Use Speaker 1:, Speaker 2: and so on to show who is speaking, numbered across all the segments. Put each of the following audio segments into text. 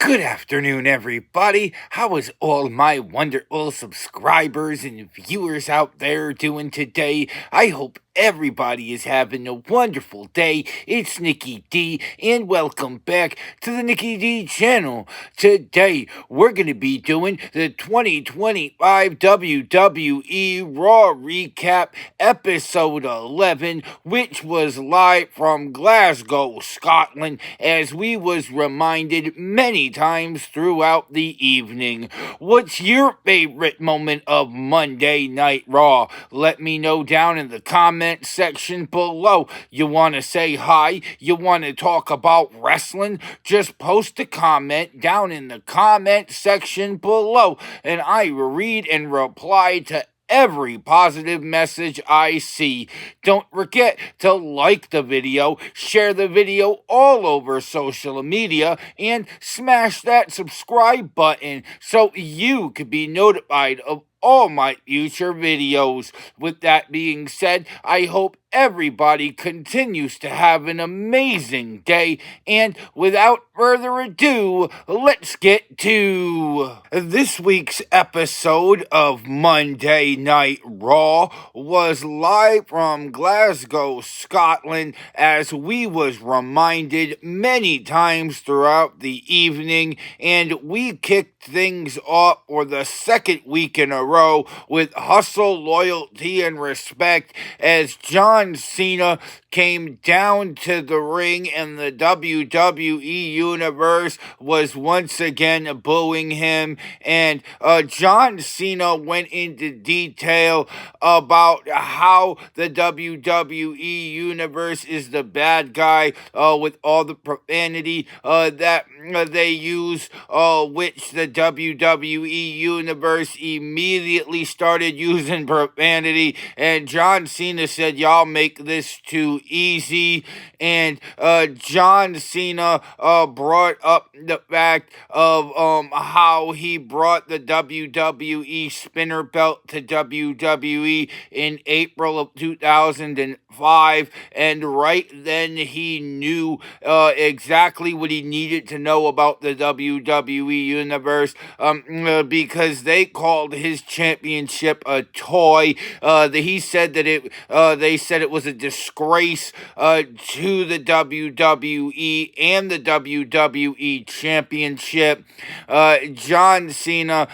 Speaker 1: Good afternoon, everybody. How is all my wonderful subscribers and viewers out there doing today? I hope everybody is having a wonderful day. It's Nikki D, and welcome back to the Nikki D channel. Today, we're going to be doing the 2025 WWE Raw Recap Episode 11, which was live from Glasgow, Scotland, as we was reminded many times throughout the evening. What's your favorite moment of Monday Night Raw? Let me know down in the comments section below. You want to say hi? You want to talk about wrestling? Just post a comment down in the comment section below, and I will read and reply to every positive message I see. Don't forget to like the video, share the video all over social media, and smash that subscribe button so you could be notified of all my future videos. With that being said, I hope everybody continues to have an amazing day, and without further ado, let's get to this week's episode of Monday Night Raw. Was live from Glasgow, Scotland, as we was reminded many times throughout the evening, and we kicked things off for the second week in a row with hustle, loyalty, and respect, as John Cena came down to the ring and the WWE Universe was once again booing him, and John Cena went into detail about how the WWE Universe is the bad guy with all the profanity that they use, which the WWE Universe immediately started using profanity, and John Cena said, "Y'all make this too easy," and John Cena brought up the fact of how he brought the WWE spinner belt to WWE in April of 2005, and right then he knew exactly what he needed to know about the WWE Universe, because they called his championship a toy. He said that they said it was a disgrace to the WWE and the WWE Championship. John Cena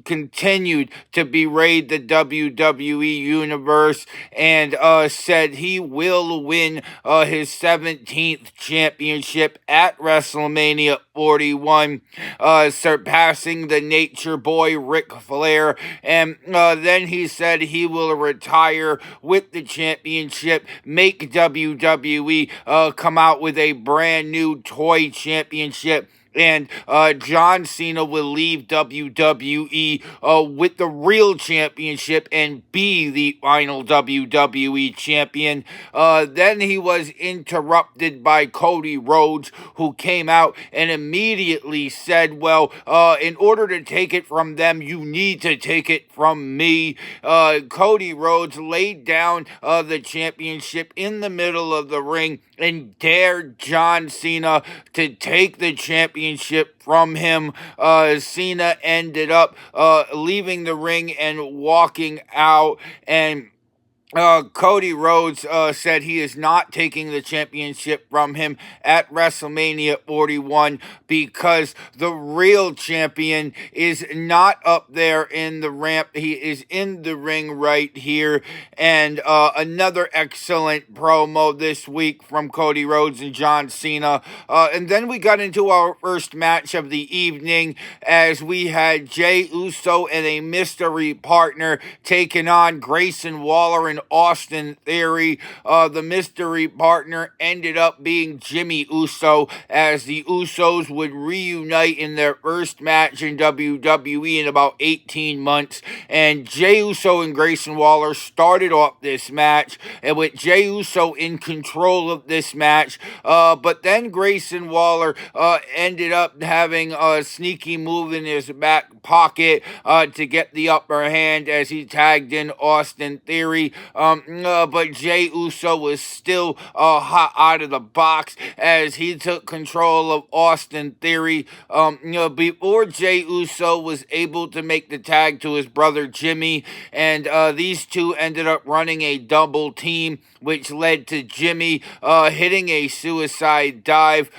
Speaker 1: continued to berate the WWE Universe and said he will win his 17th championship at WrestleMania 41, surpassing the Nature Boy Ric Flair, and then he said he will retire with the championship, make WWE come out with a brand new toy championship, and John Cena will leave WWE with the real championship and be the final WWE champion. Then he was interrupted by Cody Rhodes, who came out and immediately said, well, in order to take it from them, you need to take it from me. Cody Rhodes laid down the championship in the middle of the ring and dared John Cena to take the championship from him. Cena ended up leaving the ring and walking out, and Cody Rhodes said he is not taking the championship from him at WrestleMania 41 because the real champion is not up there in the ramp. He is in the ring right here. And another excellent promo this week from Cody Rhodes and John Cena. And then we got into our first match of the evening, as we had Jey Uso and a mystery partner taking on Grayson Waller and Austin Theory. The mystery partner ended up being Jimmy Uso, as the Usos would reunite in their first match in WWE in about 18 months. And Jey Uso and Grayson Waller started off this match, and with Jey Uso in control of this match, but then Grayson Waller ended up having a sneaky move in his back pocket to get the upper hand, as he tagged in Austin Theory. but Jey Uso was still hot out of the box as he took control of Austin Theory. Before Jey Uso was able to make the tag to his brother Jimmy, and these two ended up running a double team, which led to Jimmy hitting a suicide dive,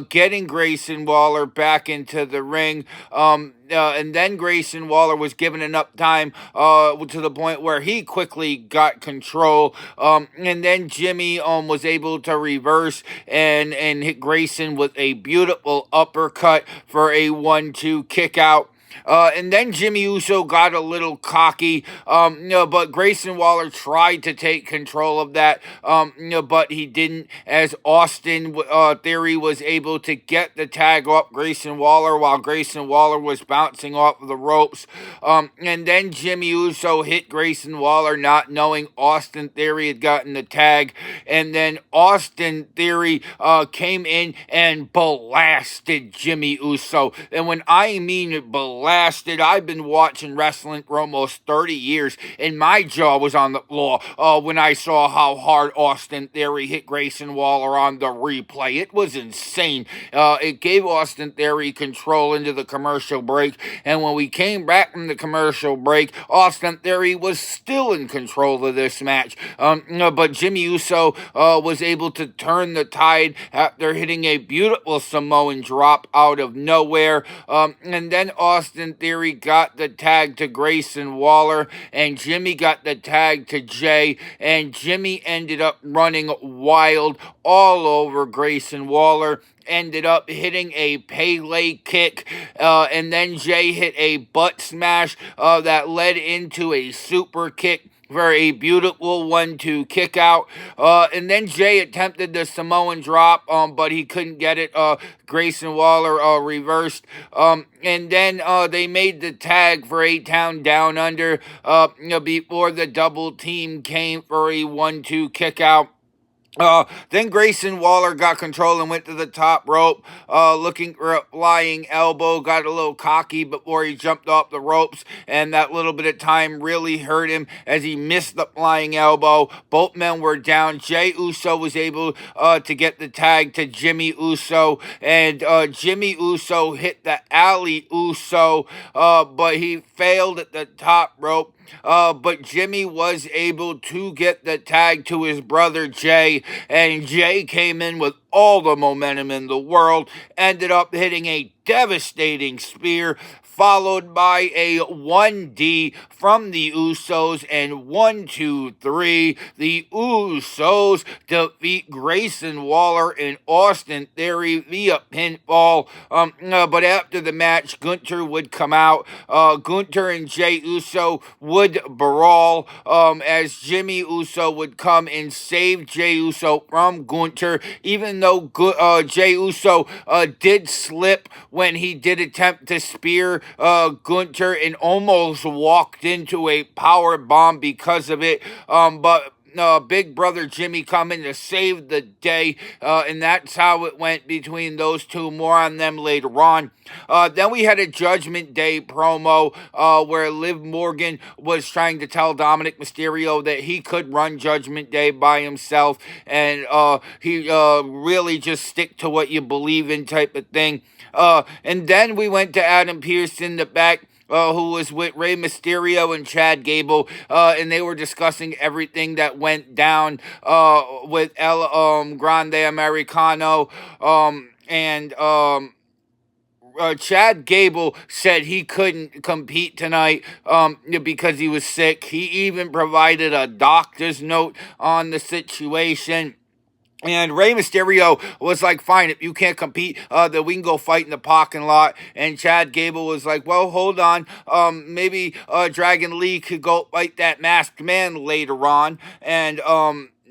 Speaker 1: getting Grayson Waller back into the ring. And then Grayson Waller was given enough time to the point where he quickly got control. And then Jimmy was able to reverse and hit Grayson with a beautiful uppercut for a 1-2 kick out. And then Jimmy Uso got a little cocky, but Grayson Waller tried to take control of that, but he didn't, as Austin Theory was able to get the tag off Grayson Waller while Grayson Waller was bouncing off of the ropes. And then Jimmy Uso hit Grayson Waller, not knowing Austin Theory had gotten the tag, and then Austin Theory came in and blasted Jimmy Uso. And when I mean blasted, I've been watching wrestling for almost 30 years, and my jaw was on the floor when I saw how hard Austin Theory hit Grayson Waller on the replay. It was insane. It gave Austin Theory control into the commercial break, and when we came back from the commercial break, Austin Theory was still in control of this match. But Jimmy Uso was able to turn the tide after hitting a beautiful Samoan drop out of nowhere. And then Austin Theory got the tag to Grayson Waller, and Jimmy got the tag to Jay, and Jimmy ended up running wild all over Grayson Waller, ended up hitting a Pele kick, and then Jay hit a butt smash that led into a super kick for a beautiful 1-2 kick out. And then Jay attempted the Samoan drop, but he couldn't get it. Grayson Waller reversed. And then they made the tag for A-Town Down Under before the double team came for a 1-2 kick out. Then Grayson Waller got control and went to the top rope, looking for a flying elbow, got a little cocky before he jumped off the ropes, and that little bit of time really hurt him as he missed the flying elbow. Both men were down. Jey Uso was able to get the tag to Jimmy Uso, and Jimmy Uso hit the alley Uso, but he failed at the top rope. But Jimmy was able to get the tag to his brother Jay, and Jay came in with all the momentum in the world, ended up hitting a devastating spear, followed by a 1D from the Usos, and 1, 2, 3. The Usos defeat Grayson Waller and Austin Theory via pinfall. But after the match, Gunther would come out. Gunther and Jey Uso would brawl as Jimmy Uso would come and save Jey Uso from Gunther, even though Jey Uso did slip when he did attempt to spear Gunther and almost walked into a power bomb because of it. But Big Brother Jimmy coming to save the day, and that's how it went between those two. More on them later on. Then we had a Judgment Day promo where Liv Morgan was trying to tell Dominic Mysterio that he could run Judgment Day by himself, and he really just stick to what you believe in type of thing. And then we went to Adam Pearce in the back, who was with Rey Mysterio and Chad Gable, and they were discussing everything that went down with El Grande Americano, and Chad Gable said he couldn't compete tonight because he was sick. He even provided a doctor's note on the situation. And Rey Mysterio was like, fine, if you can't compete, then we can go fight in the parking lot. And Chad Gable was like, well, hold on. Maybe Dragon Lee could go fight that masked man later on. And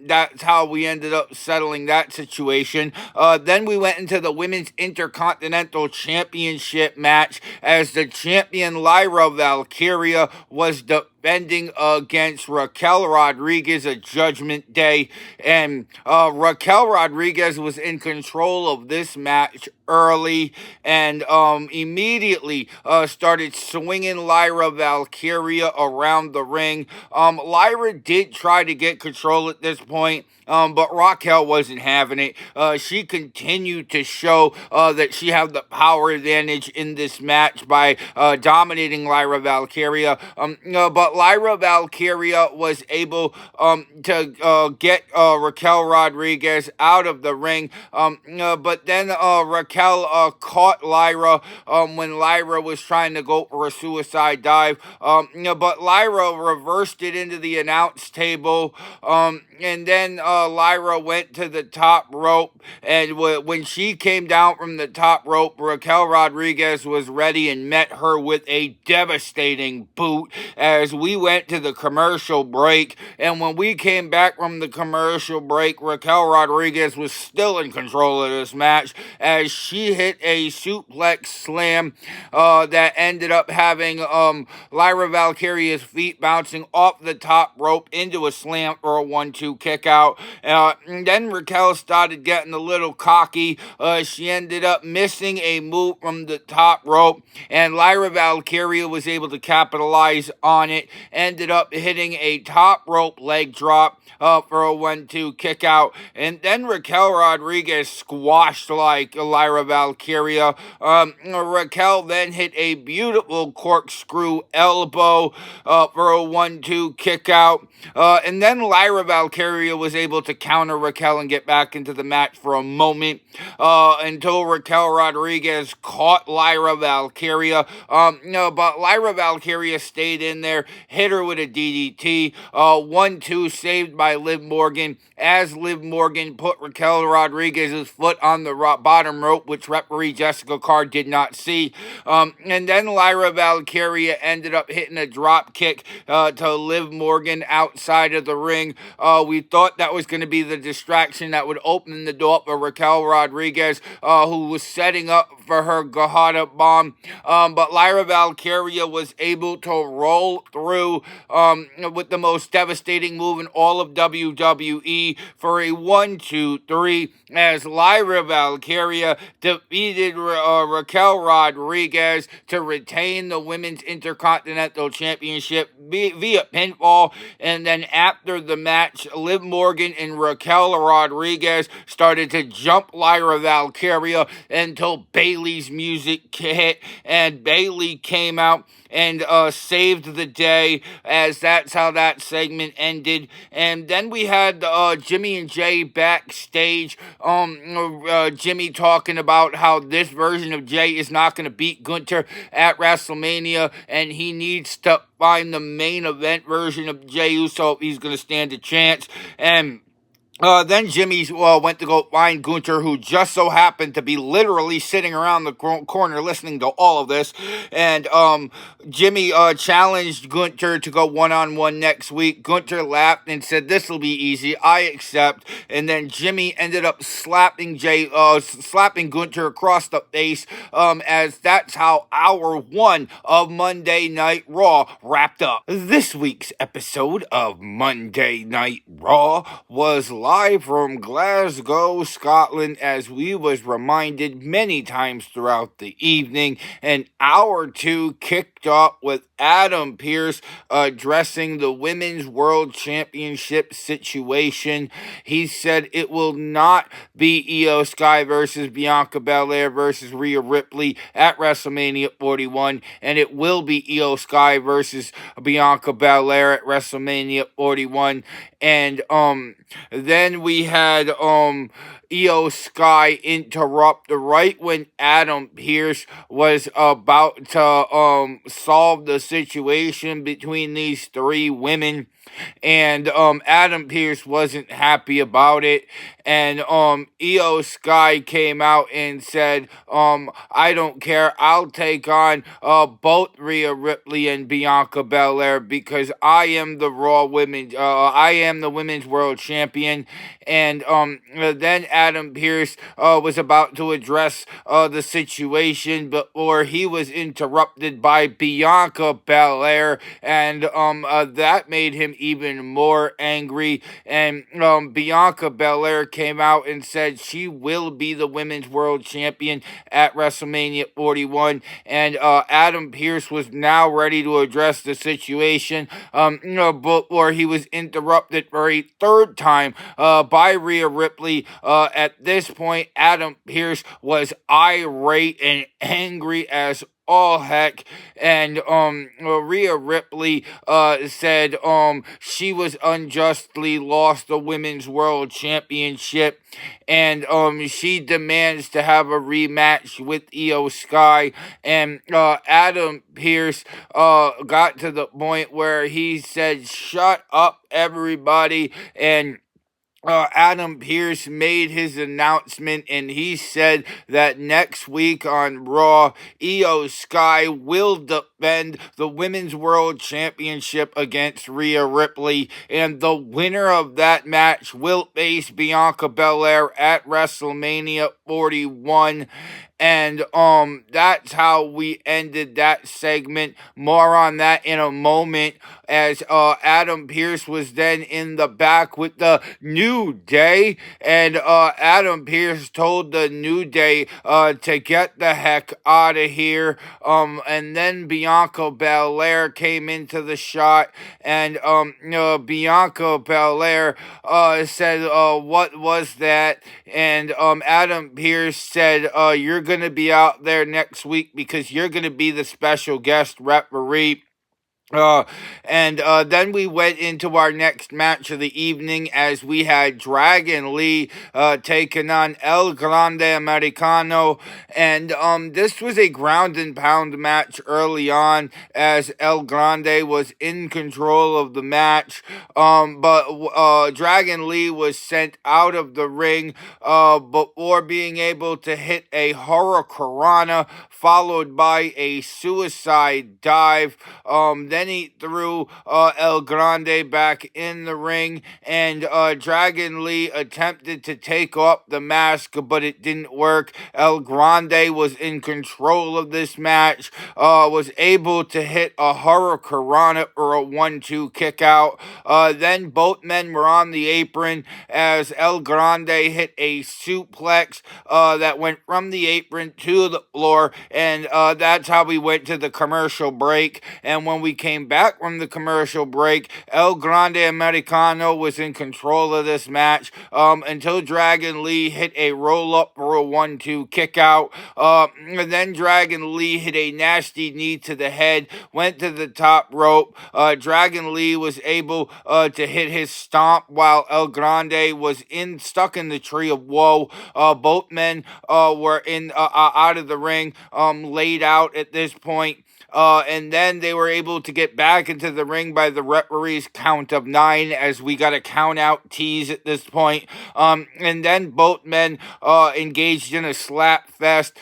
Speaker 1: that's how we ended up settling that situation. Then we went into the Women's Intercontinental Championship match as the champion Lyra Valkyria was defending against Raquel Rodriguez at Judgment Day. And Raquel Rodriguez was in control of this match early and immediately started swinging Lyra Valkyria around the ring. Lyra did try to get control at this point. But Raquel wasn't having it. She continued to show that she had the power advantage in this match by dominating Lyra Valkyria. But Lyra Valkyria was able to get Raquel Rodriguez out of the ring. But then Raquel caught Lyra when Lyra was trying to go for a suicide dive. But Lyra reversed it into the announce table. And then Lyra went to the top rope, and when she came down from the top rope, Raquel Rodriguez was ready and met her with a devastating boot as we went to the commercial break. And when we came back from the commercial break, Raquel Rodriguez was still in control of this match as she hit a suplex slam that ended up having Lyra Valkyria's feet bouncing off the top rope into a slam for a 1-2 kick out. And then Raquel started getting a little cocky. She ended up missing a move from the top rope, and Lyra Valkyria was able to capitalize on it. Ended up hitting a top rope leg drop for a 1-2 kick out. And then Raquel Rodriguez squashed like Lyra Valkyria. Raquel then hit a beautiful corkscrew elbow for a 1-2 kick out. And then Lyra Valkyria was able to counter Raquel and get back into the match for a moment until Raquel Rodriguez caught Lyra Valkyria. But Lyra Valkyria stayed in there, hit her with a DDT. 1-2 saved by Liv Morgan as Liv Morgan put Raquel Rodriguez's foot on the bottom rope, which referee Jessica Carr did not see. And then Lyra Valkyria ended up hitting a drop kick to Liv Morgan outside of the ring. We thought that was going to be the distraction that would open the door for Raquel Rodriguez, who was setting up for her Gahada bomb. But Lyra Valkyria was able to roll through with the most devastating move in all of WWE for a 1-2-3 as Lyra Valkyria defeated Raquel Rodriguez to retain the Women's Intercontinental Championship via pinfall. And then after the match, Liv Morgan and Raquel Rodriguez started to jump Lyra Valkyria until Bayley's music hit, and Bayley came out and saved the day, as that's how that segment ended. And then we had Jimmy and Jay backstage. Jimmy talking about how this version of Jay is not going to beat Gunther at WrestleMania, and he needs to find the main event version of Jey Uso if he's going to stand a chance. And then Jimmy went to go find Gunther, who just so happened to be literally sitting around the corner listening to all of this. And Jimmy challenged Gunther to go one-on-one next week. Gunther laughed and said, "This will be easy. I accept." And then Jimmy ended up slapping Gunther across the face, as that's how hour 1 of Monday Night Raw wrapped up. This week's episode of Monday Night Raw was live from Glasgow, Scotland, as we was reminded many times throughout the evening. And hour 2 kicked off with Adam Pearce addressing the Women's World Championship situation. He said it will not be Io Sky versus Bianca Belair versus Rhea Ripley at WrestleMania 41, and it will be Io Sky versus Bianca Belair at WrestleMania 41. And then we had Io Sky interrupt right when Adam Pearce was about to solve the situation between these 3 women. And Adam Pearce wasn't happy about it. And Io Sky came out and said, I don't care, I'll take on both Rhea Ripley and Bianca Belair because I am the Women's World Champion. And then Adam Pearce was about to address the situation before he was interrupted by Bianca Belair, and that made him even more angry. And Bianca Belair came out and said she will be the Women's World Champion at WrestleMania 41, and Adam Pearce was now ready to address the situation, before he was interrupted for a third time by Rhea Ripley. At this point, Adam Pearce was irate and angry as all heck, and Rhea Ripley said she was unjustly lost the Women's World Championship, and she demands to have a rematch with Io Sky. And Adam Pearce got to the point where he said, "Shut up, everybody," and Adam Pearce made his announcement, and he said that next week on Raw, Io Sky will defend the Women's World Championship against Rhea Ripley, and the winner of that match will face Bianca Belair at WrestleMania 41. And that's how we ended that segment. More on that in a moment, as Adam Pearce was then in the back with the New Day, and Adam Pearce told the New Day to get the heck out of here. And then Bianca Belair came into the shot, and Bianca Belair said, "What was that?" And Adam Pearce said, "You're going to be out there next week because you're going to be the special guest referee." And then we went into our next match of the evening, as we had Dragon Lee taking on El Grande Americano, and this was a ground and pound match early on, as El Grande was in control of the match, but Dragon Lee was sent out of the ring before being able to hit a Hurricanrana, followed by a suicide dive. Then he threw El Grande back in the ring, and Dragon Lee attempted to take off the mask, but it didn't work. El Grande was in control of this match, was able to hit a Hurricanrana or a 1-2 kick out. Then both men were on the apron, as El Grande hit a suplex that went from the apron to the floor, and that's how we went to the commercial break. And when we came back from the commercial break, El Grande Americano was in control of this match until Dragon Lee hit a roll-up for a 1-2 kick out. And then Dragon Lee hit a nasty knee to the head, went to the top rope. Dragon Lee was able to hit his stomp, while El Grande was stuck in the tree of woe. Both men were out of the ring, laid out at this point. And then they were able to get back into the ring by the referee's count of 9, as we got a count out tease at this point. And then both men engaged in a slap fest,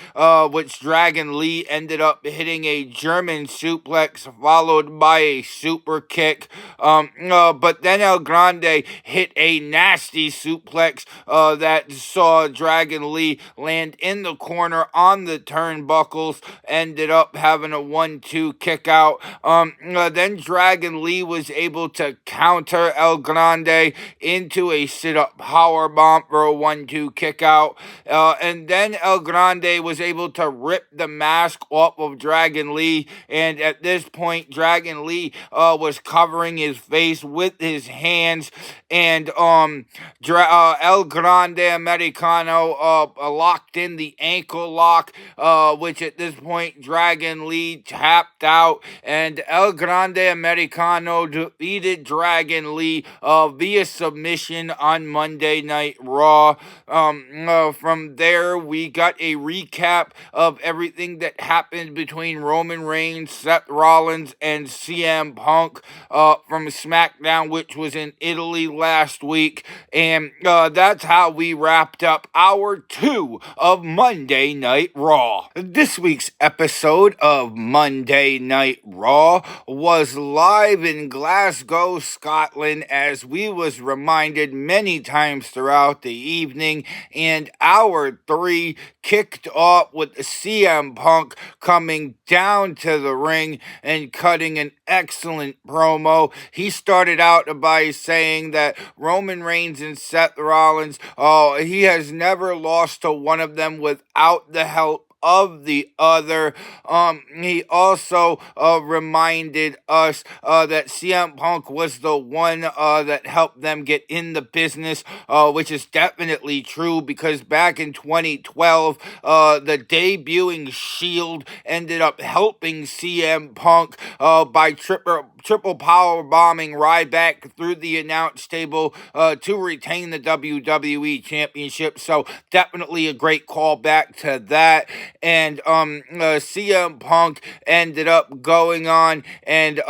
Speaker 1: which Dragon Lee ended up hitting a German suplex followed by a super kick. But then El Grande hit a nasty suplex that saw Dragon Lee land in the corner on the turnbuckles, ended up having a 1-2 kick out. Then Dragon Lee was able to counter El Grande into a sit-up powerbomb for a 1-2 kick out. And then El Grande was able to rip the mask off of Dragon Lee, and at this point Dragon Lee was covering his face with his hands, and El Grande Americano locked in the ankle lock, which at this point Dragon Lee tapped out, and El Grande Americano defeated Dragon Lee via submission on Monday Night Raw. From there, we got a recap of everything that happened between Roman Reigns, Seth Rollins, and CM Punk from SmackDown, which was in Italy last week. And that's how we wrapped up hour 2 of Monday Night Raw. This week's episode of Monday Night Raw was live in Glasgow, Scotland, as we was reminded many times throughout the evening. And hour 3 kicked off with CM Punk coming down to the ring and cutting an excellent promo. He started out by saying that Roman Reigns and Seth Rollins, he has never lost to one of them without the help of the other. He also reminded us that CM Punk was the one that helped them get in the business, which is definitely true, because back in 2012, the debuting Shield ended up helping CM Punk by triple power bombing Ryback through the announce table to retain the WWE Championship. So definitely a great callback to that. And CM Punk ended up going on and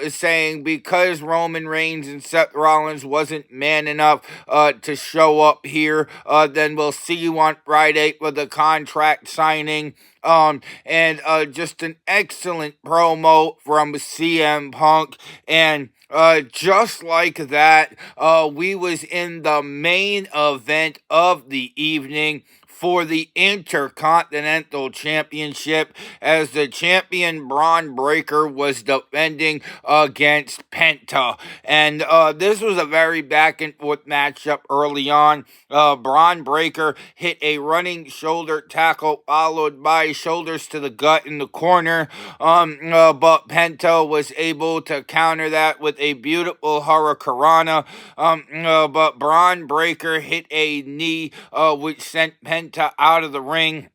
Speaker 1: saying because Roman Reigns and Seth Rollins wasn't man enough to show up here, then we'll see you on Friday for the contract signing. And just an excellent promo from CM Punk. And just like that, we was in the main event of the evening for the Intercontinental Championship, as the champion Braun Breaker was defending against Penta. And this was a very back and forth matchup early on. Braun Breaker hit a running shoulder tackle followed by shoulders to the gut in the corner. But Penta was able to counter that with a beautiful Hurricanrana. But Braun Breaker hit a knee, which sent Penta out of the ring.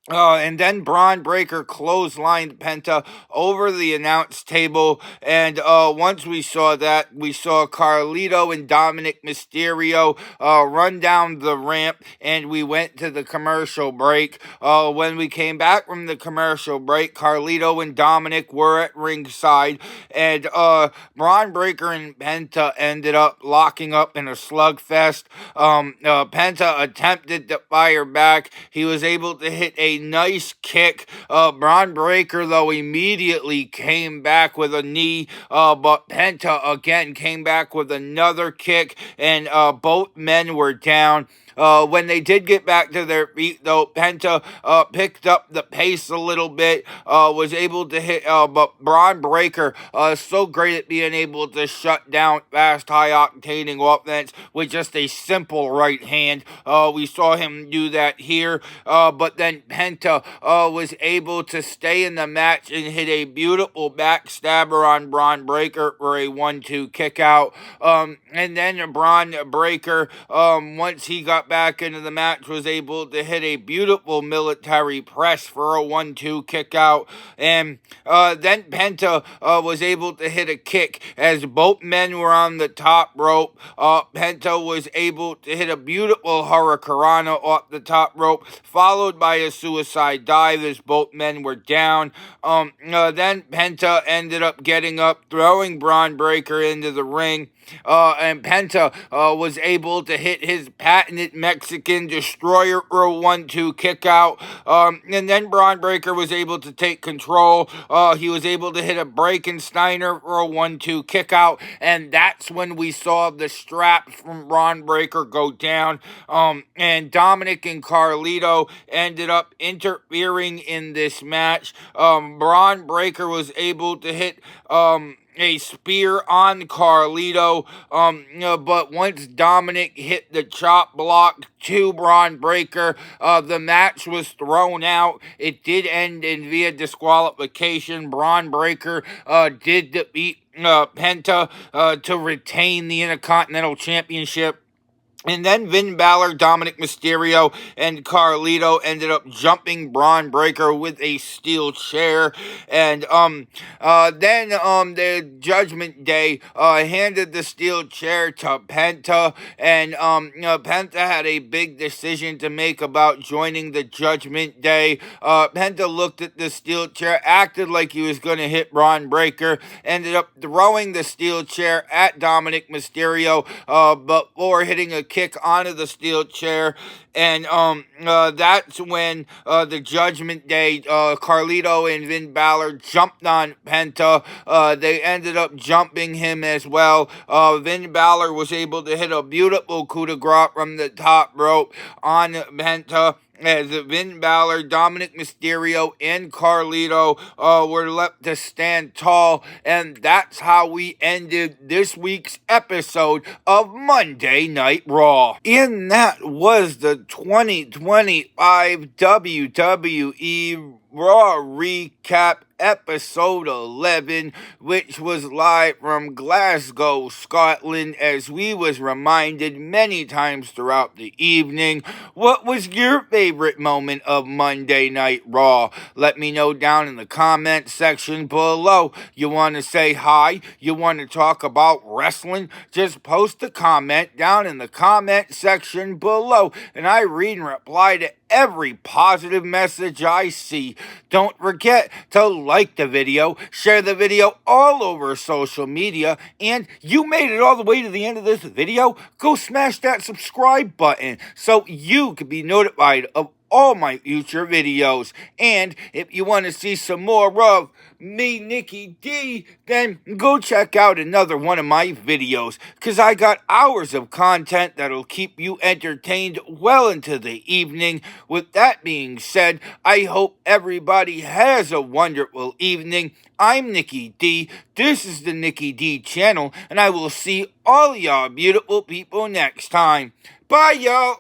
Speaker 1: And then Braun Breaker clotheslined Penta over the announce table. And once we saw that, we saw Carlito and Dominic Mysterio run down the ramp, and we went to the commercial break. When we came back from the commercial break, Carlito and Dominic were at ringside, and Braun Breaker and Penta ended up locking up in a slugfest. Penta attempted to fire back. He was able to hit a nice kick. Braun Breaker, though, immediately came back with a knee, but Penta again came back with another kick, and both men were down. When they did get back to their feet, though, Penta picked up the pace a little bit, was able to hit, but Braun Breaker so great at being able to shut down fast, high-octaning offense with just a simple right hand. We saw him do that here, but then Penta was able to stay in the match and hit a beautiful backstabber on Braun Breaker for a 1-2 kick out. And then Braun Breaker, once he got back into the match, was able to hit a beautiful military press for a 1-2 kick out. And then Penta was able to hit a kick as both men were on the top rope. Penta was able to hit a beautiful Hurricanrana off the top rope, followed by a suicide dive as both men were down. Then Penta ended up getting up, throwing Braun Breaker into the ring. And Penta was able to hit his patented Mexican Destroyer for a 1-2 kick out. And then Braun Breaker was able to take control. He was able to hit a Breakensteiner for a 1-2 kick out. And that's when we saw the straps from Braun Breaker go down. And Dominic and Carlito ended up interfering in this match. Braun Breaker was able to hit a spear on Carlito, but once Dominic hit the chop block to Braun Breaker, the match was thrown out. It did end in via disqualification. Braun Breaker did defeat Penta to retain the Intercontinental Championship. And then Finn Balor, Dominic Mysterio, and Carlito ended up jumping Braun Breaker with a steel chair. And then the Judgment Day handed the steel chair to Penta. And Penta had a big decision to make about joining the Judgment Day. Penta looked at the steel chair, acted like he was going to hit Braun Breaker, ended up throwing the steel chair at Dominic Mysterio, before hitting a kick kick onto the steel chair, and that's when the Judgment Day, Carlito and Finn Balor jumped on Penta. They ended up jumping him as well. Finn Balor was able to hit a beautiful coup de grace from the top rope on Penta, as Finn Balor, Dominic Mysterio, and Carlito were left to stand tall. And that's how we ended this week's episode of Monday Night Raw. And that was the 2025 WWE Raw Recap episode 11, which was live from Glasgow, Scotland, as we was reminded many times throughout the evening. What was your favorite moment of Monday Night Raw? Let me know down in the comment section below. You want to say hi? You want to talk about wrestling? Just post a comment down in the comment section below, and I read and reply to every positive message I see. Don't forget to like the video, share the video all over social media, and you made it all the way to the end of this video, go smash that subscribe button so you can be notified of all my future videos. And if you want to see some more of me, Nikki D, then go check out another one of my videos, because I got hours of content that'll keep you entertained well into the evening. With that being said, I hope everybody has a wonderful evening. I'm Nikki D. This is the Nikki D channel, and I will see all y'all beautiful people next time. Bye, y'all.